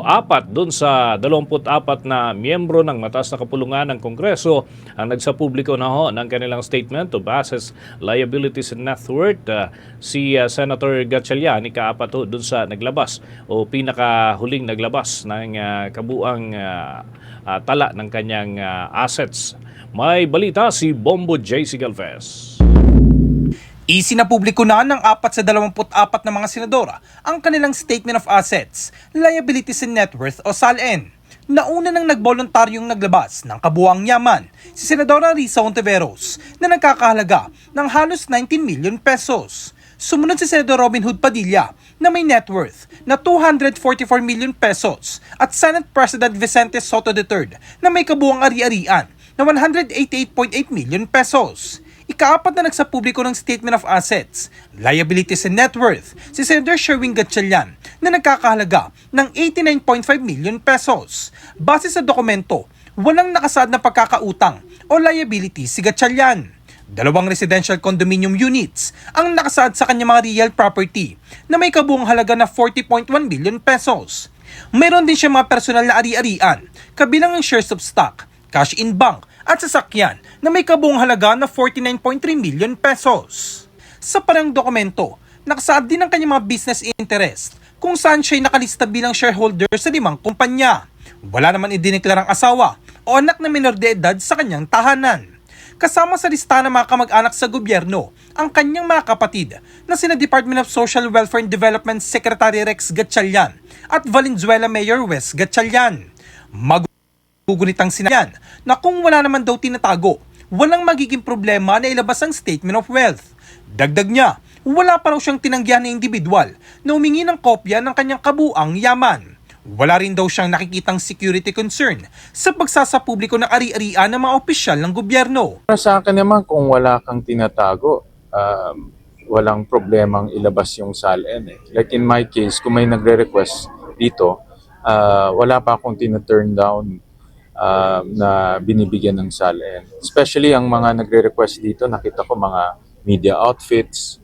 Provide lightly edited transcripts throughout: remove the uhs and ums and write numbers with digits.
apat dun sa 24 na miyembro ng mataas na kapulungan ng Kongreso ang nagsapubliko na ho ng kanilang statement of assets, liabilities and net worth. Si Senator Gatchalian, ikaapat ho dun sa naglabas o pinakahuling naglabas ng kabuang tala ng kanyang assets. May balita si Bombo J.C. Galvez. Isinapubliko na ng 4 sa 24 na mga senadora ang kanilang Statement of Assets, Liabilities and Net Worth o SALN. Nauna nang nagboluntaryong naglabas ng kabuuang yaman si Senadora Risa Hontiveros na nagkakahalaga ng halos 19 million pesos. Sumunod si Senador Robin Hood Padilla na may net worth na 244 million pesos at Senate President Vicente Soto III na may kabuuang ari-arian na 188.8 million pesos. Ikaapat na nagsapubliko ng Statement of Assets, Liabilities and Net Worth si Senator Sherwin Gatchalian na nagkakahalaga ng 89.5 million pesos. Base sa dokumento, walang nakasaad na pagkakautang o liability si Gatchalian. 2 residential condominium units ang nakasaad sa kanyang mga real property na may kabuuang halaga na 40.1 billion pesos. Mayroon din siya mga personal na ari-arian, kabilang ang shares of stock, cash in bank at sasakyan na may kabuuang halaga na 49.3 million pesos. Sa parang dokumento, nakasaad din ang kanyang mga business interest kung saan siya'y nakalista bilang shareholder sa 5 kumpanya. Wala naman idineklarang asawa o anak na minor de edad sa kanyang tahanan. Kasama sa listahan ng mga kamag-anak sa gobyerno ang kanyang mga kapatid na sina Department of Social Welfare and Development Secretary Rex Gatchalian at Valenzuela Mayor Wes Gatchalian. Gugunitang sinayan na kung wala naman daw tinatago, walang magiging problema na ilabas ang Statement of Wealth. Dagdag niya, wala pa raw siyang tinanggihan na individual na humingi ng kopya ng kanyang kabuang yaman. Wala rin daw siyang nakikitang security concern sa pagsasapubliko ng ari-arian ng mga opisyal ng gobyerno. Sa akin naman, kung wala kang tinatago, walang problemang ilabas yung SALN. Like in my case, kung may nagre-request dito, wala pa akong tina-turn down na binibigyan ng SALN. Especially ang mga nagre-request dito, nakita ko mga media outfits,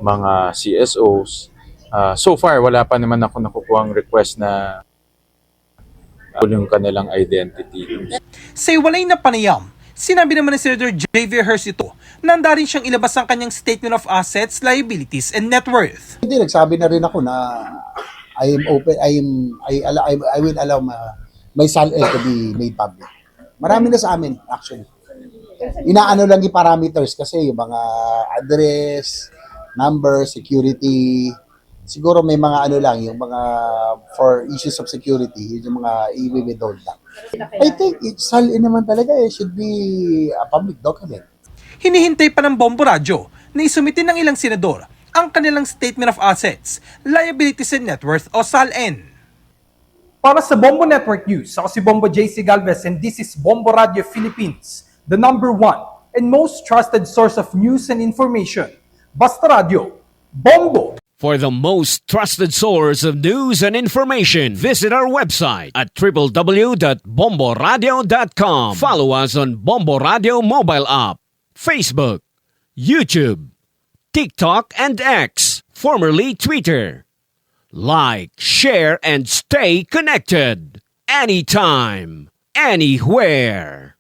mga CSOs. So far, wala pa naman ako nakukuhang request na yung kanilang identity. Sa iwalay na panayam, sinabi naman ni Senator J.V. Ejercito na handa rin siyang ilabas ang kanyang Statement of Assets, Liabilities and Net Worth. Hindi, nagsabi na rin ako na I am open, I will allow my SALN to be made public. Marami na sa amin, actually. Inaano lang yung parameters kasi yung mga address, number, security, siguro may mga ano lang, yung mga for issues of security, yung mga i-withhold lang. I think SALN naman talaga should be a public document. Hinihintay pa ng Bombo Radyo na isumitin ng ilang senador ang kanilang Statement of Assets, Liabilities and Net Worth o SALN. Para sa Bombo Network News, ako si Bombo J.C. Galvez and this is Bombo Radio Philippines, the #1 and most trusted source of news and information. Basta Radio, Bombo! For the most trusted source of news and information, visit our website at www.bomboradio.com. Follow us on Bombo Radio mobile app, Facebook, YouTube, TikTok, and X, formerly Twitter. Like, share, and stay connected. Anytime, anywhere.